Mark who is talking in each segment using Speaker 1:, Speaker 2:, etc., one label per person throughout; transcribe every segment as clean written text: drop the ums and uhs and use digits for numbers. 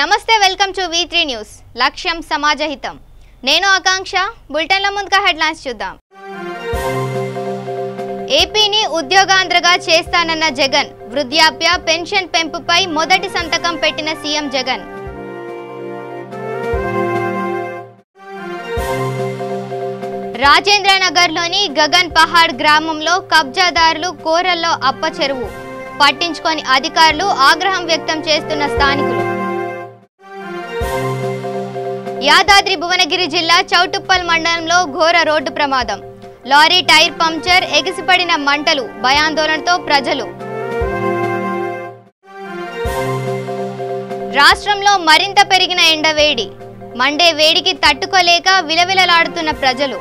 Speaker 1: నమస్తే welcome to V3 news లక్ష్యం సమాజహితం నేను ఆకాంక్ష బులెటిన్ల ముందుగా హెడ్లైన్స్ చూద్దాం ఏపీని ఉద్యోగాంధ్రగా చేస్తానన్న జగన్ వృద్ధాప్య పెన్షన్ పెంపుపై మొదటి సంతకం పెట్టిన సీఎం జగన్ రాజేంద్రనగర్లోని గగన్ పహాడ్ గ్రామంలో కబ్జాదారులు కోరల్లో అప్ప చెరువు పట్టించుకొని అధికారులు ఆగ్రహం వ్యక్తం చేస్తున్న స్థానికులు యాదాద్రి భువనగిరి జిల్లా చౌటుప్పల్ మండలంలో ఘోర రోడ్డు ప్రమాదం లారీ టైర్ పంక్చర్ ఎగిసిపడిన మంటలు భయాందోళనతో ప్రజలు రాష్ట్రంలో మరింత పెరిగిన ఎండవేడి మండే వేడికి తట్టుకోలేక విలవిలలాడుతున్న ప్రజలు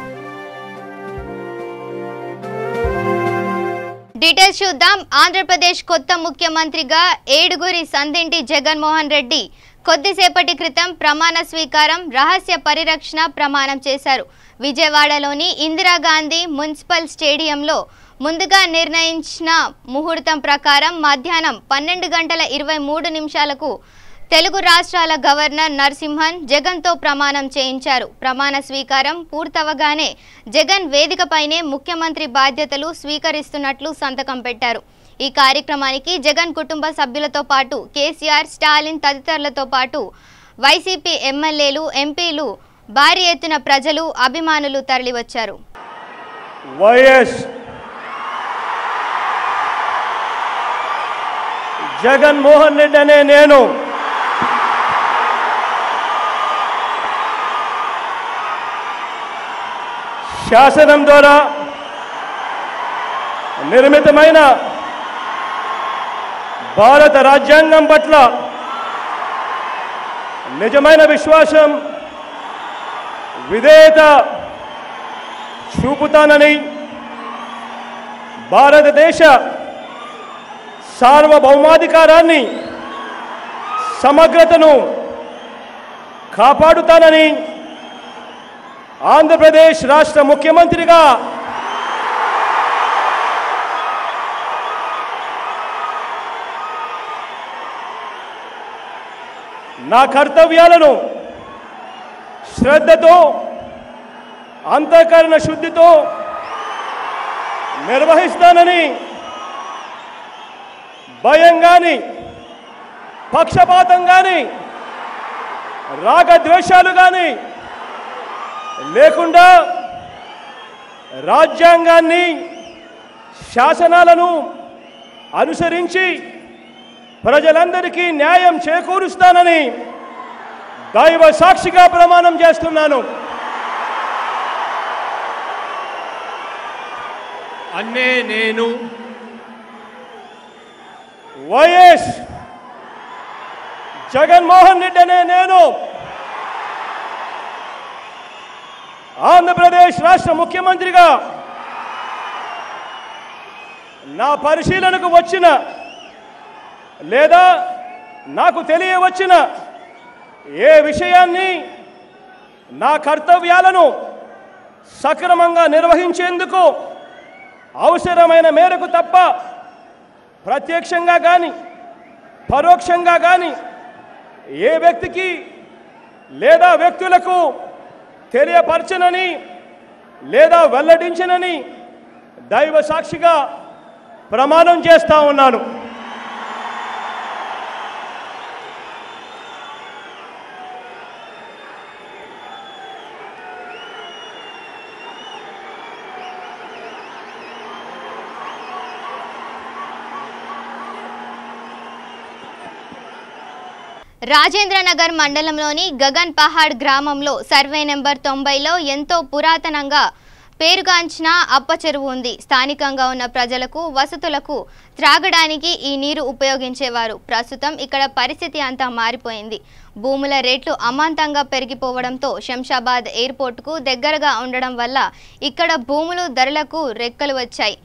Speaker 1: డీటెయిల్స్ చూద్దాం ఆంధ్రప్రదేశ్ కొత్త ముఖ్యమంత్రిగా ఏడుగురి సందింటి జగన్మోహన్ రెడ్డి కొద్దిసేపటి క్రితం ప్రమాణ స్వీకారం రహస్య పరిరక్షణ ప్రమాణం చేశారు విజయవాడలోని ఇందిరాగాంధీ మున్సిపల్ స్టేడియంలో ముందుగా నిర్ణయించిన ముహూర్తం ప్రకారం మధ్యాహ్నం 12:23 తెలుగు రాష్ట్రాల గవర్నర్ నరసింహన్ జగన్తో ప్రమాణం చేయించారు ప్రమాణ స్వీకారం పూర్తవగానే జగన్ వేదికపైనే ముఖ్యమంత్రి బాధ్యతలు స్వీకరిస్తున్నట్లు సంతకం పెట్టారు ఈ కార్యక్రమానికి జగన్ కుటుంబ సభ్యులతో పాటు కేసీఆర్ స్టాలిన్ తదితరులతో పాటు వైసీపీ ఎమ్మెల్యేలు ఎంపీలు భారీ ఎత్తున ప్రజలు అభిమానులు తరలివచ్చారు
Speaker 2: వైఎస్ జగన్మోహన్ రెడ్డి అనే నేను శాసనం ద్వారా నిర్మితమైన భారత రాజ్యాంగం పట్ల నిజమైన విశ్వాసం విధేయత చూపుతానని భారతదేశ సార్వభౌమాధికారాన్ని సమగ్రతను కాపాడుతానని ఆంధ్రప్రదేశ్ రాష్ట్ర ముఖ్యమంత్రిగా నా కర్తవ్యాలను శ్రద్ధతో అంతఃకరణ శుద్ధితో నిర్వహిస్తానని భయం కానీ పక్షపాతం కానీ రాగద్వేషాలు కానీ లేకుండా రాజ్యాంగాన్ని శాసనాలను అనుసరించి ప్రజలందరికీ న్యాయం చేకూరుస్తానని దైవ సాక్షిగా ప్రమాణం చేస్తున్నాను
Speaker 3: అన్నే నేను
Speaker 2: వైఎస్ జగన్మోహన్ రెడ్డి అనే నేను ఆంధ్రప్రదేశ్ రాష్ట్ర ముఖ్యమంత్రిగా నా పరిశీలనకు వచ్చిన లేదా నాకు తెలియవచ్చిన ఏ విషయాన్ని నా కర్తవ్యాలను సక్రమంగా నిర్వహించేందుకు అవసరమైన మేరకు తప్ప ప్రత్యక్షంగా కానీ పరోక్షంగా కానీ ఏ వ్యక్తికి లేదా వ్యక్తులకు తెలియపరచనని లేదా వెల్లడించనని దైవ సాక్షిగా ప్రమాణం చేస్తా ఉన్నాను
Speaker 1: రాజేంద్రనగర్ మండలంలోని గగన్ పహాడ్ గ్రామంలో సర్వే నెంబర్ 90లో ఎంతో పురాతనంగా పేరుగాంచిన అప్ప చెరువు ఉంది స్థానికంగా ఉన్న ప్రజలకు వసతులకు త్రాగడానికి ఈ నీరు ఉపయోగించేవారు ప్రస్తుతం ఇక్కడ పరిస్థితి అంతా మారిపోయింది భూముల రేట్లు అమాంతంగా పెరిగిపోవడంతో శంషాబాద్ ఎయిర్పోర్టుకు దగ్గరగా ఉండడం వల్ల ఇక్కడ భూములు ధరలకు రెక్కలు వచ్చాయి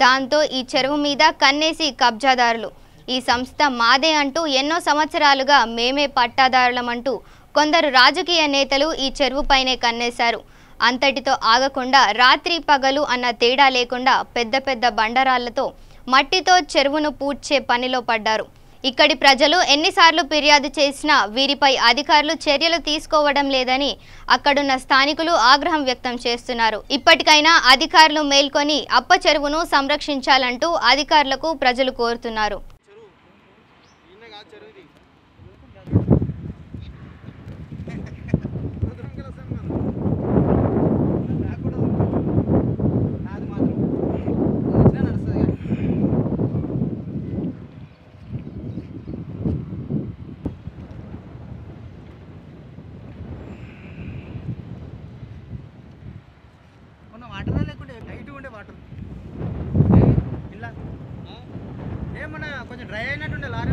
Speaker 1: దాంతో ఈ చెరువు మీద కన్నేసి కబ్జాదారులు ఈ సంస్థ మాదే అంటూ ఎన్నో సంవత్సరాలుగా మేమే పట్టాదారులమంటూ కొందరు రాజకీయ నేతలు ఈ చెరువుపైనే కన్నేశారు అంతటితో ఆగకుండా రాత్రి పగలు అన్న తేడా లేకుండా పెద్ద పెద్ద బండరాళ్లతో మట్టితో చెరువును పూడ్చే పనిలో పడ్డారు ఇక్కడి ప్రజలు ఎన్నిసార్లు ఫిర్యాదు చేసినా వీరిపై అధికారులు చర్యలు తీసుకోవడం లేదని అక్కడున్న స్థానికులు ఆగ్రహం వ్యక్తం చేస్తున్నారు. ఇప్పటికైనా అధికారులు మేల్కొని అప్ప చెరువును సంరక్షించాలంటూ అధికారులకు ప్రజలు కోరుతున్నారు.
Speaker 4: వాటర్ లేకుంటే లైట్ ఉండే వాటర్ ఇలా ఏమన్నా కొంచెం డ్రై అయినట్టుండే లారీ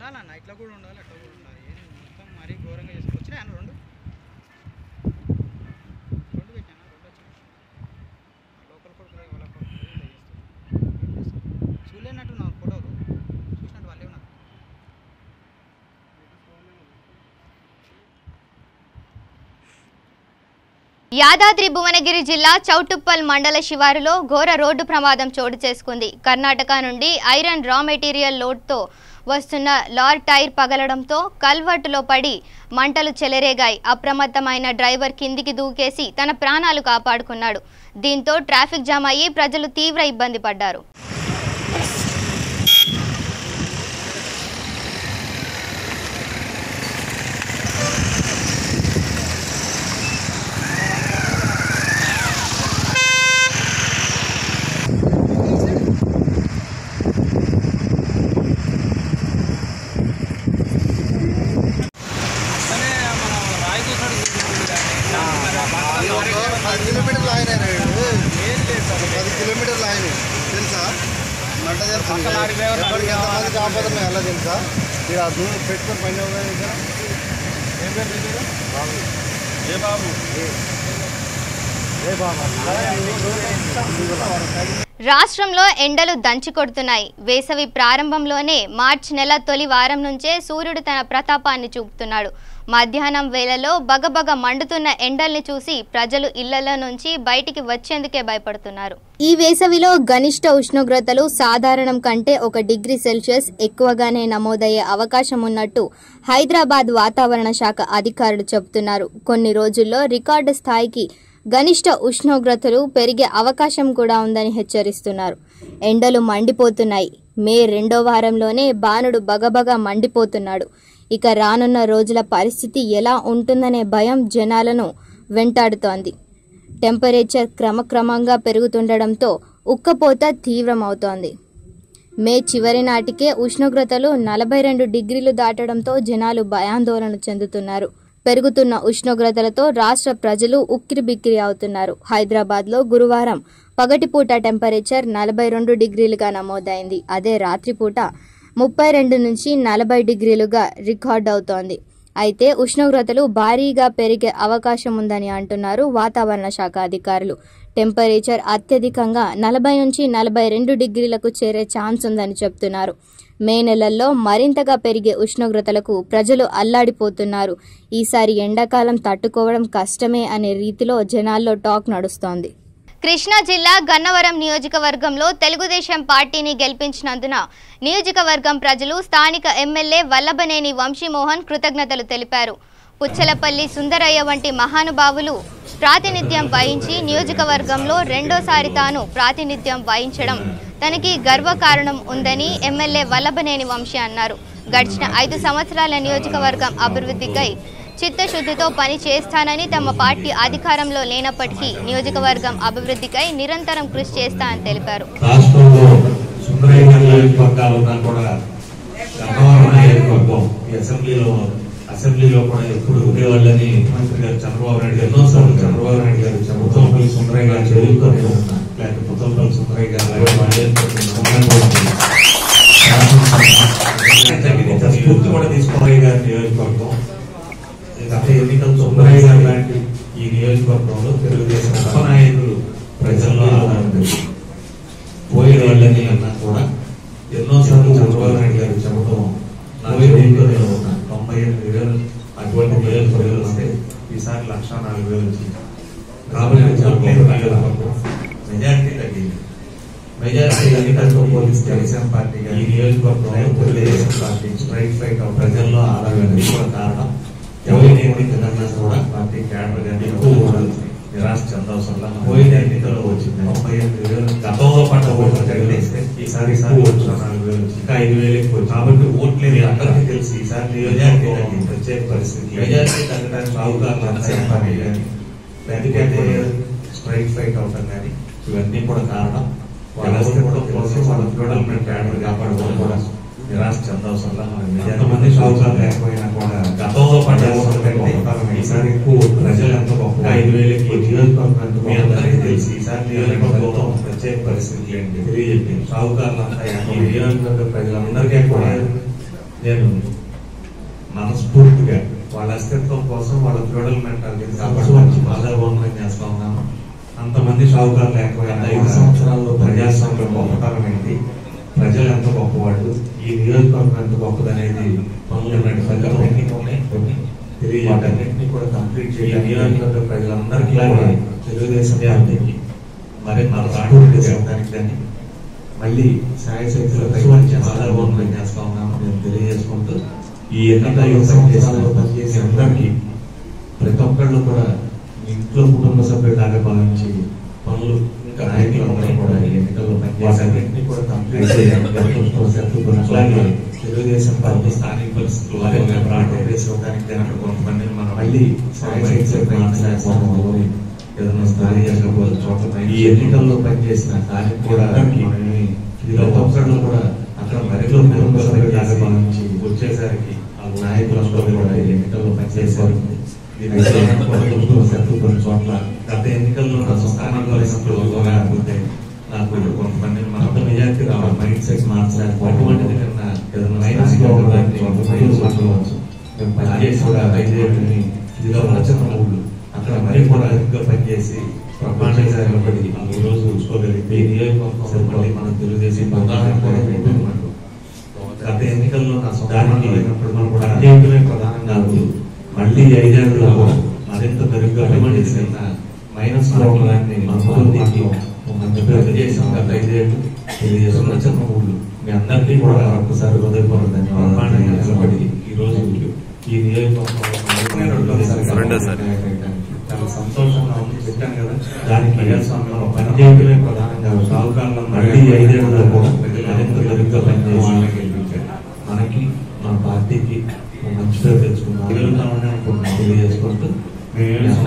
Speaker 4: ఉండాలన్న, ఇట్లా కూడా ఉండాలి, అట్లా కూడా ఉండాలి. మొత్తం మరీ ఘోరంగా చేసుకుని వచ్చినాయి అన్న రెండు పెట్టాను. రెండు వచ్చి లోకల్ కొడుకు వాళ్ళ చూడలేనట్టు నా ఫోటోలు చూసినట్టు వాళ్ళే ఉన్నారు.
Speaker 1: యాదాద్రి భువనగిరి జిల్లా చౌటుప్పల్ మండల శివారులో ఘోర రోడ్డు ప్రమాదం చోటు చేసుకుంది. కర్ణాటక నుండి ఐరన్ రా మెటీరియల్ లోడ్తో వస్తున్న లారీ టైర్ పగలడంతో కల్వర్టులో పడి మంటలు చెలరేగాయి. అప్రమత్తమైన డ్రైవర్ కిందికి దూకేసి తన ప్రాణాలు కాపాడుకున్నాడు. దీంతో ట్రాఫిక్ జామ్ అయ్యి ప్రజలు తీవ్ర ఇబ్బంది పడ్డారు. రాష్ట్రంలో ఎండలు దంచి కొడుతున్నాయి. వేసవి ప్రారంభంలోనే మార్చి నెల తొలి వారం నుంచే సూర్యుడు తన ప్రతాపాన్ని చూపుతున్నాడు. మధ్యాహ్నం వేళలో బగబగ మండుతున్న ఎండల్ని చూసి ప్రజలు ఇళ్లలో నుంచి బయటికి వచ్చేందుకే భయపడుతున్నారు. ఈ వేసవిలో గరిష్ట ఉష్ణోగ్రతలు సాధారణం కంటే 1 డిగ్రీ సెల్సియస్ ఎక్కువగానే నమోదయ్యే అవకాశం ఉన్నట్టు హైదరాబాద్ వాతావరణ శాఖ అధికారులు చెబుతున్నారు. కొన్ని రోజుల్లో రికార్డు స్థాయికి గరిష్ట ఉష్ణోగ్రతలు పెరిగే అవకాశం కూడా ఉందని హెచ్చరిస్తున్నారు. ఎండలు మండిపోతున్నాయి. మే 2వ వారంలోనే బాణుడు బగబగ మండిపోతున్నాడు. ఇక రానున్న రోజుల పరిస్థితి ఎలా ఉంటుందనే భయం జనాలను వెంటాడుతోంది. టెంపరేచర్ క్రమక్రమంగా పెరుగుతుండడంతో ఉక్కపోత తీవ్రమవుతోంది. మే చివరి నాటికే ఉష్ణోగ్రతలు 42 డిగ్రీలు దాటడంతో జనాలు భయాందోళన చెందుతున్నారు. పెరుగుతున్న ఉష్ణోగ్రతలతో రాష్ట్ర ప్రజలు ఉక్కిరిబిక్కిరి అవుతున్నారు. హైదరాబాద్లో గురువారం పగటిపూట టెంపరేచర్ 42 డిగ్రీలుగా నమోదైంది. అదే రాత్రిపూట 32 నుంచి 40 డిగ్రీలుగా రికార్డ్ అవుతోంది. అయితే ఉష్ణోగ్రతలు భారీగా పెరిగే అవకాశం ఉందని అంటున్నారు వాతావరణ శాఖ అధికారులు. టెంపరేచర్ అత్యధికంగా 40 నుంచి 42 డిగ్రీలకు చేరే ఛాన్స్ ఉందని చెప్తున్నారు. మే నెలల్లో మరింతగా పెరిగే ఉష్ణోగ్రతలకు ప్రజలు అల్లాడిపోతున్నారు. ఈసారి ఎండాకాలం తట్టుకోవడం కష్టమే అనే రీతిలో జనాల్లో టాక్ నడుస్తోంది. కృష్ణా జిల్లా గన్నవరం నియోజకవర్గంలో తెలుగుదేశం పార్టీని గెలిపించినందున నియోజకవర్గం ప్రజలు స్థానిక ఎమ్మెల్యే వల్లభనేని వంశీమోహన్ కృతజ్ఞతలు తెలిపారు. పుచ్చలపల్లి సుందరయ్య వంటి మహానుభావులు ప్రాతినిధ్యం వహించి నియోజకవర్గంలో రెండోసారి తాను ప్రాతినిధ్యం వహించడం తనకి గర్వకారణం ఉందని ఎమ్మెల్యే వల్లభనేని వంశీ అన్నారు. గడిచిన 5 సంవత్సరాల నియోజకవర్గం అభివృద్ధికై చిత్తశుద్ధితో పని చేస్తానని, తమ పార్టీ అధికారంలో లేనప్పటికీ నియోజకవర్గం అభివృద్ధికై నిరంతరం కృషి చేస్తానని తెలిపారు.
Speaker 5: అసెంబ్లీలో కూడా ఎప్పుడు ఉండేవాళ్ళని ముఖ్యమంత్రి గారు చంద్రబాబు నాయుడు గారు ఎన్నోసార్లు పుత్తలపల్లి సుందరయ్య గారు చదువుకొని లేకపోతే పుత్తలపల్లి సుందరయ్య గారు స్ఫూర్తి కూడా తీసుకోవాలి గారి నియోజకవర్గం. గత ఎన్నికలు సుందరయ్య గారు లాంటి ఈ నియోజకవర్గంలో తెలుగుదేశం నాయకులు ప్రజల్లో పోయే వాళ్ళని అన్నా కూడా ఎన్నోసార్లు చంద్రబాబు నాయుడు గారు చెప్పడం 98,000 అటువంటి నియోజకవర్గాలు వస్తే ఈసారి 1,04,000 వచ్చింది. కాబట్టి మెజారిటీ తగ్గింది. మెజారిటీ ఎన్నికలతో పోలిస్తే తెలుగుదేశం పార్టీ ఈ నియోజకవర్గంలో తెలుగుదేశం పార్టీ స్ట్రైక్ ఫైట్ ప్రజల్లో ఆదరణ కూడా కారణం. ఎవరి ఎన్నికలన్నా కూడా పార్టీ క్యాడర్ కానీ ఎక్కువ నిరాశ చెందవసరం పోయిన ఎన్నికల్లో వచ్చింది 98,000. గతంలో పడ్డ ఓట్లు తగిలేస్తే ఈసారి 4,000 ఇంకా 5,000 ఎక్కువ. కాబట్టి ఓట్లు అందరికీ తెలిసి ఈసారి నియోజకవర్గం ప్రత్యేక పరిస్థితి మెజారిటీ తగ్గడానికి అవకాశం పార్టీ కానీ లేకపోతే స్ట్రైక్ ఫైట్ అవటం కానీ ఇవన్నీ కూడా కారణం. వాళ్ళ డెవలప్మెంట్ క్యాడర్ కాపాడుకోవడం కూడా నిరాశ చెందవసరం. ఎంతమంది షావుకారు లేకపోయినా కూడా గతంలో పడ్డ ఓట్ల కంటే ఈసారి ఎక్కువ ప్రజలు ఎంత గొప్ప 5,000 ఎక్కువ. నియోజకవర్గం మీ అందరికీ తెలిసి ఈసారి నియోజకవర్గంలో ప్రత్యేక పరిస్థితి ఏంటి తెలియజెప్పి షావుకారులంతా ఈ నియోజకవర్గ ప్రజలందరికీ కూడా నేను మనస్ఫూర్తిగా వాళ్ళ అస్తిత్వం కోసం వాళ్ళ ఫ్యూడల్ మెంటాలిటీ కాపాడుకోవచ్చు బాధాభవనం చేస్తా ఉన్నాను. అంతమంది షావుకారు లేకపోయినా 5 సంవత్సరాల్లో ప్రజాస్వామ్యం గొప్పతనం ఏంటి, ప్రజలు ఎంత గొప్పవాళ్ళు, ఈ నియోజకవర్గం ఎంత గొప్పదనేది పనులు కొన్ని తెలియజేయన్నింటినీ కూడా కంప్లీట్ చేయాలి. నియోజకవర్గ ప్రజలందరికీ తెలుగుదేశం పార్టీకి మరి మన రాష్ట్ర చేయడానికి కానీ మళ్ళీ సాయశక్తులు ఆధారపడి చేస్తా ఉన్నాము నేను తెలియజేసుకుంటూ ఈ ఎన్నికల్లో పనిచేసే అందరికీ ప్రతి ఒక్కళ్ళు కూడా ఇంట్లో కుటుంబ సభ్యులాగా భావించి పనులు నాయకులందరూ కూడా ఈ ఎన్నికల్లో పనిచేసేన్నింటినీ కూడా కంప్లీట్ చేయాలి. అలాగే తెలుగుదేశం పార్టీ స్థానిక పరిస్థితులు వేసుకోవడానికి అక్కడ కొంతమంది మనం మళ్ళీ ఏదైనా స్థానిక చోట్ల ఈ ఎన్నికల్లో పనిచేసిన స్థానిక కూడా ప్రతి ఒక్కళ్ళు కూడా అక్కడ మరిలో కుటుంబ సభ్యులాగా భావించి వచ్చేసరికి నాయకులందరూ కూడా ఈ ఎన్నికల్లో పనిచేశారు. కొన్ని చోట్ల గత ఎన్నికల్లో స్థానిక పరిస్థితులు లేకపోతే నాకు కొంతమంది మనతో మెజార్టీ రావాలి మైండ్ సెట్ మార్చలేకపోవటువంటిది కన్నా ఏదైనా మైనస్ మేము పనిచేసి కూడా 5 ఏళ్ళని ఇదిగా వచ్చిన ఊళ్ళు అక్కడ మరీ కూడా అధికంగా పనిచేసి ప్రపంచంగా ఈ రోజు చూసుకోగలిగితే ఈ నియోజకవర్గం మళ్ళీ మనం తెలుగుదేశం గత ఎన్నికల్లో నా దానికి మనం కూడా అత్యంతమే ప్రధానం కాదు. మళ్ళీ 5 ఏళ్ళలో మరింత మెరుగ్గా పనిచేసిన మైనస్ లోపలాన్ని చేసాం. గత 5 ఏళ్ళు తెలుగుదేశం వచ్చిన ఊళ్ళు మీ అందరికీ కూడా ఒక్కసారి హృదయపూర్వక ధన్యవాదాలు. ఈ రోజు ఈ నియోజకవర్గంలో చాలా సంతోషంగా ఉంది. చెప్పాను కదా దానికి ప్రజాస్వామ్యంలో పనిచేయడమే ప్రధానంగా షావుకారులను మళ్ళీ 5 ఏళ్ళలో కూడా మరింత మెరుగ్గా పనిచేసి మనకి మన పార్టీకి మంచి పేరు తెచ్చుకున్నాం తెలియజేసుకుంటూ తెలియజేస్తాం.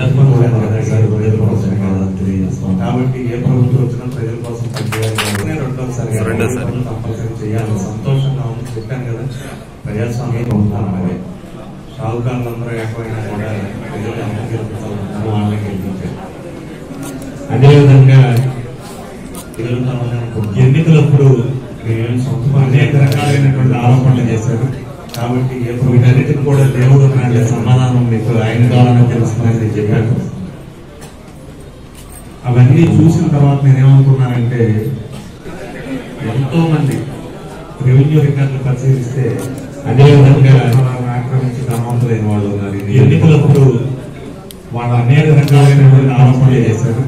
Speaker 5: కాబట్టి ఏ ప్రభుత్వం వచ్చినా ప్రజల కోసం పనిచేయాలి. రెండోసారి కంపల్సరీ చేయాలి. సంతోషంగా ఉంది. చెప్పాను కదా ప్రజాస్వామ్యం ఉంటాను. అదే షావుకారులందరూ ఎక్కువైనా కూడా ప్రజలు అందరూ గెలుపుతారు వాళ్ళని గెలిపించారు. అదేవిధంగా ఎన్నికలప్పుడు అనేక రకాలైనటువంటి ఆరోపణలు చేశారు. కాబట్టి వీటన్నిటికి కూడా దేవుడు ఉన్నాడు, సమాధానం మీకు ఆయన ద్వారానే తెలుస్తుందని నేను చెప్పాను. అవన్నీ చూసిన తర్వాత నేనేమనుకున్నానంటే, ఎంతో మంది రెవెన్యూ రికార్డులు పరిశీలిస్తే అదేవిధంగా ఆక్రమించి ధనవంతులైన వాళ్ళు ఉన్నారు. ఎన్నికలప్పుడు వాళ్ళు అనేక రకాలైనటువంటి ఆరోపణలు చేశారు.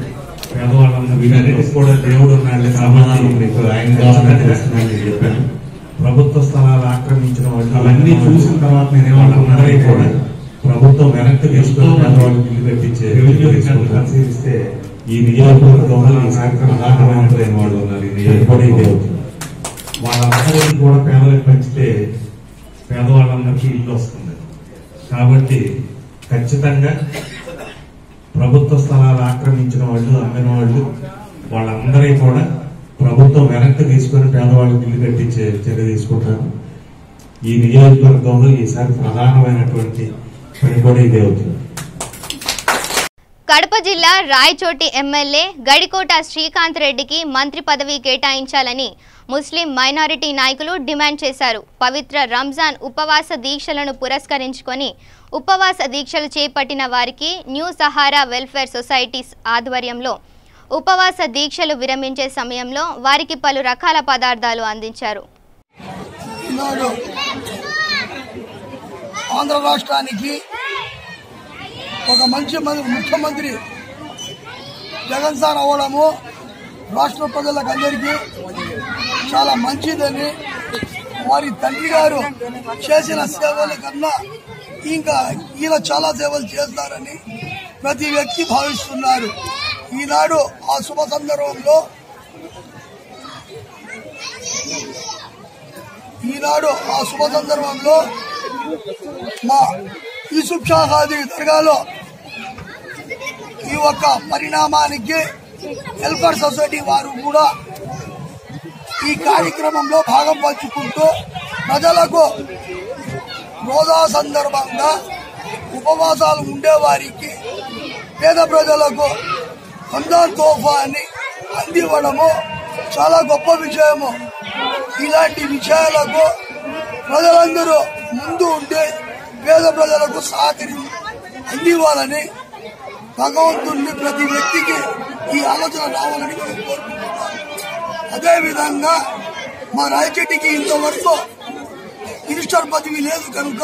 Speaker 5: పేదవాళ్ళందరూ వీటన్నిటికి కూడా దేవుడు ఉన్నాడు, సమాధానం మీకు ఆయన ద్వారానే తెలుస్తుందని నేను చెప్పాను. ప్రభుత్వ స్థలాలు ఆక్రమించిన వాళ్ళు అవన్నీ చూసిన తర్వాత నేనేమనుకున్నారో కూడా ప్రభుత్వం వెనక్కి తీసుకుని పేదవాళ్ళకి ఇల్లు కట్టించే రెవెన్యూ రికార్డులు పరిశీలిస్తే ఈ నియోజకవర్గంలో ఈ సాధారణమైన వాళ్ళు ఉన్నారు. ఈ నియోజకవర్గం వాళ్ళందరికీ కూడా పేదలకు పంచితే పేదవాళ్ళందరికీ ఇల్లు వస్తుంది. కాబట్టి ఖచ్చితంగా ప్రభుత్వ స్థలాలు ఆక్రమించిన వాళ్ళు, అమ్మిన వాళ్ళు, వాళ్ళందరికీ కూడా ప్రభుత్వం వెనక్కి తీసుకుని పేదవాళ్ళకి ఇల్లు కట్టించే చర్య తీసుకుంటారు. ఈ నియోజకవర్గంలో ఈసారి ప్రధానమైనటువంటి పని కూడా ఇదే అవుతుంది.
Speaker 1: కడప జిల్లా రాయచోటి ఎమ్మెల్యే గడికోట శ్రీకాంత్ రెడ్డికి మంత్రి పదవి కేటాయించాలని ముస్లిం మైనారిటీ నాయకులు డిమాండ్ చేశారు. పవిత్ర రంజాన్ ఉపవాస దీక్షలను పురస్కరించుకొని ఉపవాస దీక్షలు చేపట్టిన వారికి న్యూ సహారా వెల్ఫేర్ సొసైటీస్ ఆధ్వర్యంలో ఉపవాస దీక్షలు విరమించే సమయంలో వారికి పలు రకాల పదార్థాలు అందించారు.
Speaker 6: ఆంధ్ర రాష్ట్రానికి ఒక మంచి ముఖ్యమంత్రి జగన్ సార్ అవ్వడము రాష్ట్ర ప్రజలకు అందరికీ చాలా మంచిదని, వారి తండ్రి గారు చేసిన సేవల కన్నా ఇంకా ఈయన చాలా సేవలు చేస్తారని ప్రతి వ్యక్తి భావిస్తున్నారు. ఈనాడు ఆ శుభ సందర్భంలో మా యూసుఫ్ షా ఖాదీ దర్గాలో ఈ ఒక్క పరిణామానికి వెల్ఫేర్ సొసైటీ వారు కూడా ఈ కార్యక్రమంలో భాగం పంచుకుంటూ ప్రజలకు రోజా సందర్భంగా ఉపవాసాలు ఉండేవారికి, పేద ప్రజలకు రంజాన్ తోఫాని అందివ్వడము చాలా గొప్ప విషయము. ఇలాంటి విషయాలకు ప్రజలందరూ ముందు ఉండి పేద ప్రజలకు అందివ్వాలని భగవంతుడిని ప్రతి వ్యక్తికి ఈ ఆలోచన రావాలని మేము కోరుకుంటున్నాం. అదేవిధంగా మా రాయచోటికి ఇంతవరకు మినిస్టర్ పదవి లేదు కనుక,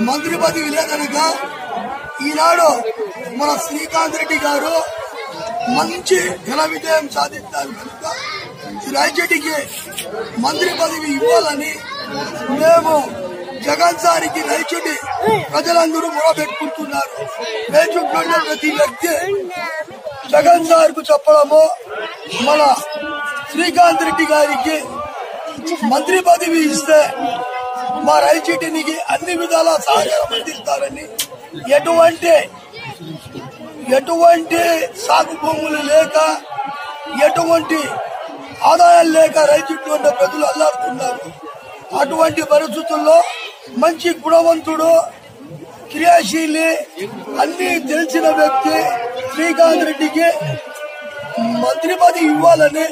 Speaker 6: మంత్రి పదవి లేదు కనుక ఈనాడు మన శ్రీకాంత్ రెడ్డి గారు మంచి ఘన విజయం సాధిస్తారు కనుక ఈ రాయచోటికి మంత్రి పదవి ఇవ్వాలని మేము జగన్ సారికి రాయచోటి ప్రజలందరూ మొరబెట్టుకుంటున్నారు. రాయచోటిలో ప్రతి వ్యక్తి జగన్ సార్ కు చెప్పడము, మన శ్రీకాంత్ రెడ్డి గారికి మంత్రి పదవి ఇస్తే మా రాయచోటికి అన్ని విధాలా సహకారం అందిస్తారని, ఎటువంటి సాగు భూములు లేక, ఎటువంటి ఆదాయాలు లేక రాయచోటిలో ఉన్న ప్రజలు అల్లాడుతున్నారు. అటువంటి పరిస్థితుల్లో మంచి గుణవంతుడు, క్రియాశీలి, అన్ని తెలిసిన వ్యక్తి శ్రీకాంత్ రెడ్డికి మంత్రి పదవి ఇవ్వాలని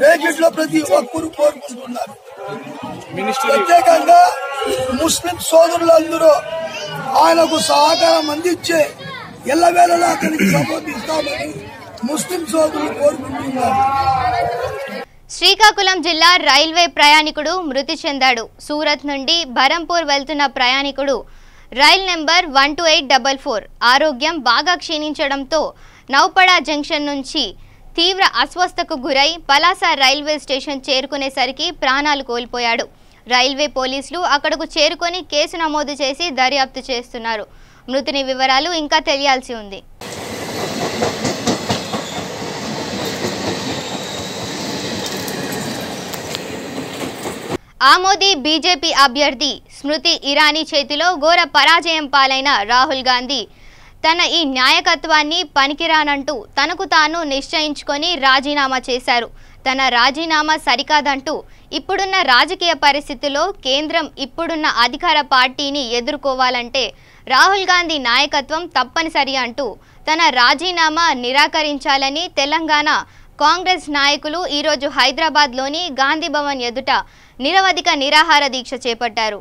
Speaker 6: రాయచోటిలో ప్రతి ఒక్కరు కోరుకుంటున్నారు. ప్రత్యేకంగా ముస్లిం సోదరులందరూ ఆయనకు సహకారం అందించే ఎల్లవేళలా అతనికి సపోర్ట్ ఇస్తామని ముస్లిం సోదరులు కోరుకుంటున్నారు.
Speaker 1: శ్రీకాకుళం జిల్లా రైల్వే ప్రయాణికుడు మృతి చెందాడు. సూరత్ నుండి బరంపూర్ వెళ్తున్న ప్రయాణికుడు రైల్ నెంబర్ 12844 ఆరోగ్యం బాగా క్షీణించడంతో నౌపడా జంక్షన్ నుంచి తీవ్ర అస్వస్థతకు గురై పలాస రైల్వే స్టేషన్ చేరుకునేసరికి ప్రాణాలు కోల్పోయాడు. రైల్వే పోలీసులు అక్కడకు చేరుకొని కేసు నమోదు చేసి దర్యాప్తు చేస్తున్నారు. మృతుని వివరాలు ఇంకా తెలియాల్సి ఉంది. ఆమోదీ బీజేపీ అభ్యర్థి స్మృతి ఇరానీ చేతిలో ఘోర పరాజయం పాలైన రాహుల్ గాంధీ తన ఈ నాయకత్వాన్ని పనికిరానంటూ తనకు తాను నిశ్చయించుకొని రాజీనామా చేశారు. తన రాజీనామా సరికాదంటూ ఇప్పుడున్న రాజకీయ పరిస్థితుల్లో కేంద్రం ఇప్పుడున్న అధికార పార్టీని ఎదుర్కోవాలంటే రాహుల్ గాంధీ నాయకత్వం తప్పనిసరి అంటూ తన రాజీనామా నిరాకరించాలని తెలంగాణ కాంగ్రెస్ నాయకులు ఈరోజు హైదరాబాద్లోని గాంధీ భవన్ ఎదుట నిరవధిక నిరాహార దీక్ష చేపట్టారు.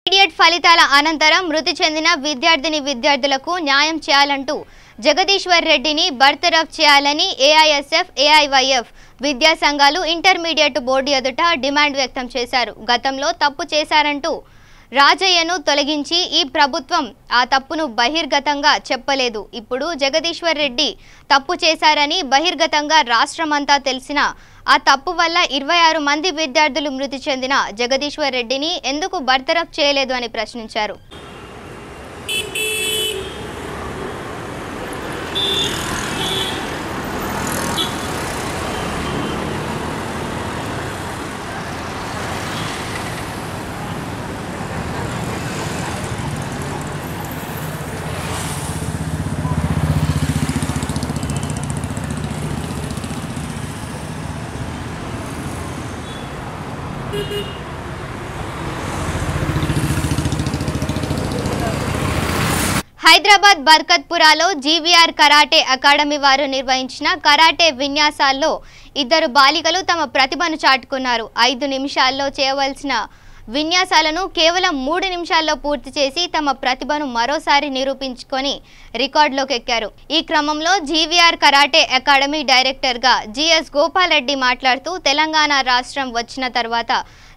Speaker 1: ఇంటర్మీడియట్ ఫలితాల అనంతరం మృతి చెందిన విద్యార్థులకు న్యాయం చేయాలంటూ జగదీశ్వర్ రెడ్డిని బర్తరఫ్ చేయాలని ఏఐఎస్ఎఫ్, ఏఐవైఎఫ్ విద్యా సంఘాలు ఇంటర్మీడియట్ బోర్డు ఎదుట డిమాండ్ వ్యక్తం చేశారు. గతంలో తప్పు చేశారంటూ రాజయ్యను తొలగించి ఈ ప్రభుత్వం ఆ తప్పును బహిర్గతంగా చెప్పలేదు. ఇప్పుడు జగదీశ్వర్ రెడ్డి తప్పు చేశారని బహిర్గతంగా రాష్ట్రమంతా తెలిసిన ఆ తప్పు వల్ల 26 మంది విద్యార్థులు మృతి చెందిన జగదీశ్వర్ రెడ్డిని ఎందుకు బర్తరఫ్ చేయలేదు అని ప్రశ్నించారు. హైదరాబాద్ బర్కత్పురాలో జీవీఆర్ కరాటే అకాడమీ వారు నిర్వహించిన కరాటే విన్యాసాల్లో 2 బాలికలు తమ ప్రతిభను చాటుకున్నారు. 5 నిమిషాల్లో చేయవలసిన విన్యాసాలను కేవలం 3 నిమిషాల్లో పూర్తి చేసి తమ ప్రతిభను మరోసారి నిరూపించుకొని రికార్డులోకి ఎక్కారు. ఈ క్రమంలో జీవీఆర్ కరాటే అకాడమీ డైరెక్టర్గా జిఎస్ గోపాల్ రెడ్డి మాట్లాడుతూ తెలంగాణ రాష్ట్రం వచ్చిన తర్వాత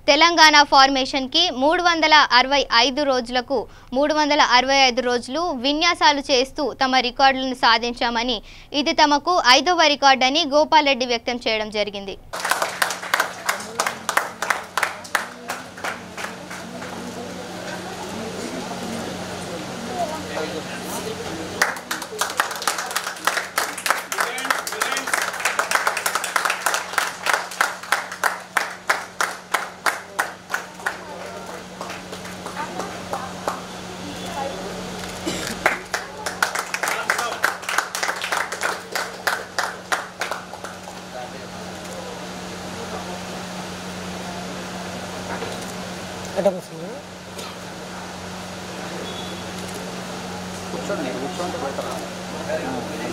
Speaker 1: తెలంగాణ ఫార్మేషన్కి 365 రోజులకు 365 రోజులు విన్యాసాలు చేస్తూ తమ రికార్డులను సాధించామని, ఇది తమకు 5వ రికార్డు అని గోపాల్ రెడ్డి వ్యక్తం చేయడం జరిగింది.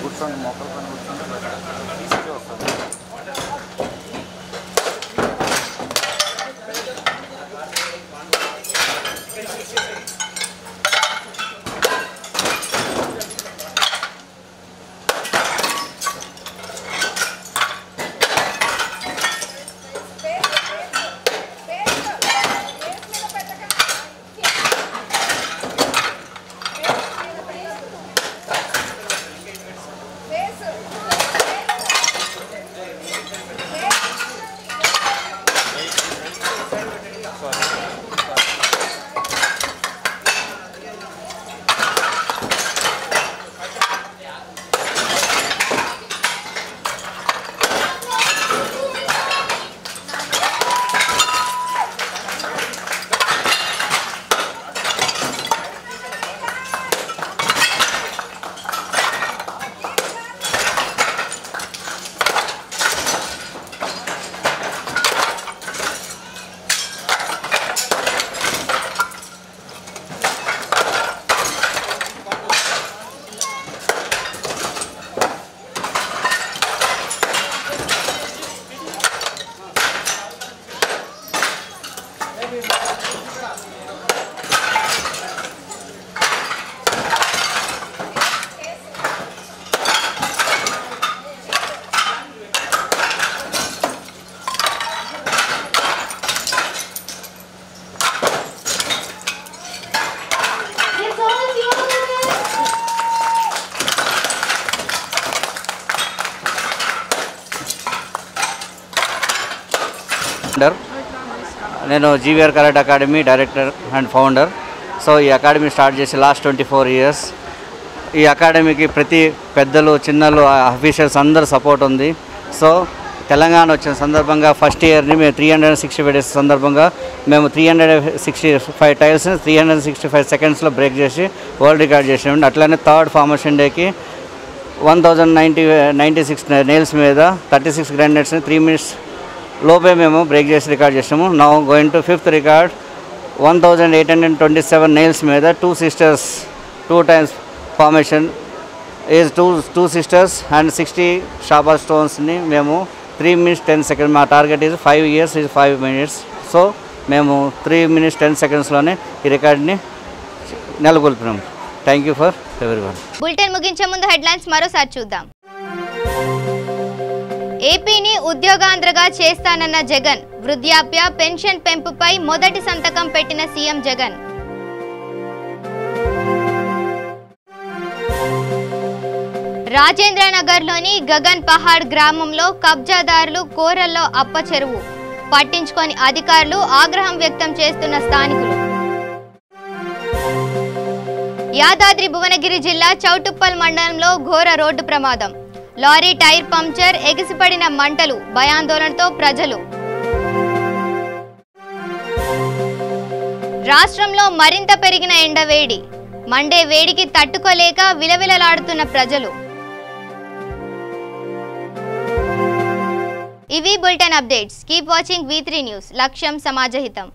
Speaker 7: కూర్చోండి మొక్కలు పని కూర్చోండి వస్తుంది.
Speaker 8: నేను GVR karate academy director and founder. So ఈ అకాడమీ స్టార్ట్ చేసి లాస్ట్ 24 ఇయర్స్. ఈ అకాడమీకి ప్రతి పెద్దలు చిన్నలు అఫీషియల్స్ అందరూ సపోర్ట్ ఉంది. సో తెలంగాణ వచ్చిన సందర్భంగా ఫస్ట్ ఇయర్ని మేము 365 డేస్ సందర్భంగా మేము 365 టైల్స్ని 365 సెకండ్స్లో బ్రేక్ చేసి వరల్డ్ రికార్డ్ చేసాము. అట్లనే థర్డ్ ఫార్మేషన్ డేకి 1096 నెయిల్స్ మీద 36 గ్రానైట్స్ని 3 minutes లోపే మేము బ్రేక్ చేసి రికార్డ్ చేసాము. Now going to fifth record 1827 nails మీద 2 sisters 2 times formation is 2 sisters and 60 షాబా స్టోన్స్ని మేము 3 minutes 10 seconds. మా target is 5 years is 5 minutes. So మేము 3 minutes 10 secondsలోనే ఈ రికార్డ్ని నెలకొల్పినాం. Thank you for everyone.
Speaker 1: Bulletin ముగించే ముందు హెడ్లైన్స్ మరోసారి చూద్దాం. ఏపీని ఉద్యోగాంధ్రగా చేస్తానన్న జగన్, వృద్ధాప్య పెన్షన్ పెంపుపై మొదటి సంతకం పెట్టిన సీఎం జగన్. రాజేంద్రనగర్లోని గగన్ పహాడ్ గ్రామంలో కబ్జాదారులు కోరల్లో అప్ప చెరువు పట్టించుకొని అధికారులు ఆగ్రహం వ్యక్తం చేస్తున్న స్థానికులు. యాదాద్రి భువనగిరి జిల్లా చౌటుప్పల్ మండలంలో ఘోర రోడ్డు ప్రమాదం. లారీ టైర్ పంక్చర్, ఎగిసిపడిన మంటలు, భయాందోళనతో ప్రజలు. రాష్ట్రంలో మరింత పెరిగిన ఎండవేడి, మండే వేడికి తట్టుకోలేక విలవిలలాడుతున్న ప్రజలు. ఇవి bulletin updates. Keep watching V3 news. లక్ష్యం సమాజహితం.